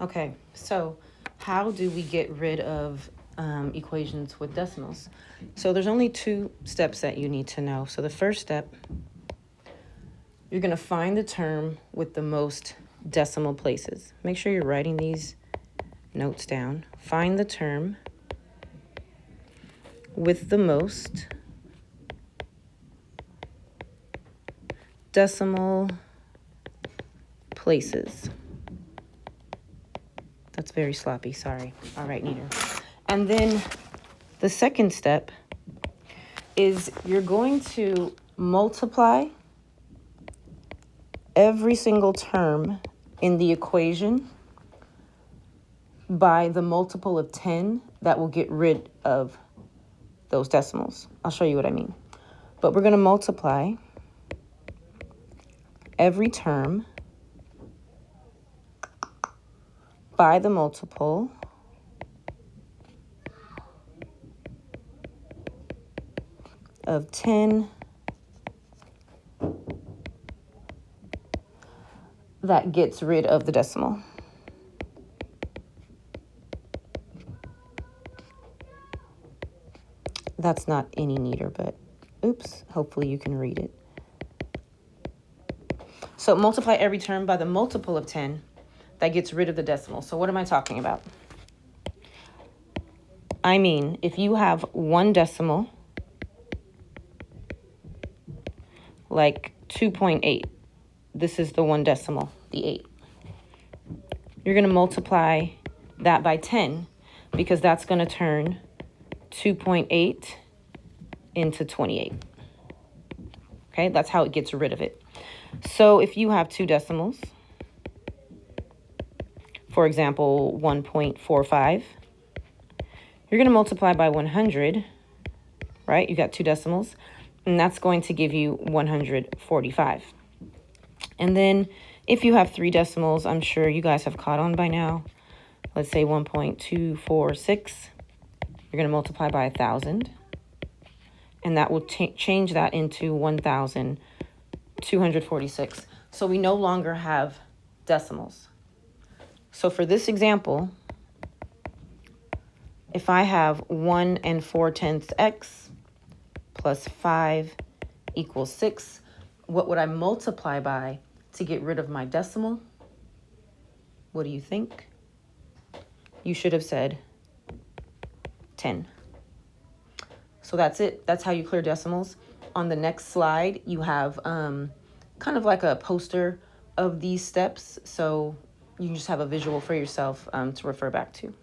Okay, so how do we get rid of equations with decimals? So there's only two steps that you need to know. So the first step, you're going to find the term with the most decimal places. Make sure you're writing these notes down. Find the term with the most decimal places. That's very sloppy, sorry. All right, Nita. And then the second step is you're going to multiply every single term in the equation by the multiple of 10 that will get rid of those decimals. I'll show you what I mean. But we're going to multiply every term by the multiple of 10 that gets rid of the decimal. That's not any neater, but oops, hopefully you can read it. So multiply every term by the multiple of 10 that gets rid of the decimal. So what am I talking about? I mean, if you have one decimal, like 2.8, this is the one decimal, the 8. You're going to multiply that by 10 because that's going to turn 2.8 into 28. Okay, that's how it gets rid of it. So if you have two decimals, for example, 1.45, you're going to multiply by 100, right? You got two decimals, and that's going to give you 145. And then if you have three decimals, I'm sure you guys have caught on by now. Let's say 1.246. You're going to multiply by 1,000, and that will change that into 1,246. So we no longer have decimals. So for this example, if I have 1 4/10 x plus 5 equals 6, what would I multiply by to get rid of my decimal? What do you think? You should have said 10. So that's it. That's how you clear decimals. On the next slide, you have kind of like a poster of these steps. So you just have a visual for yourself to refer back to.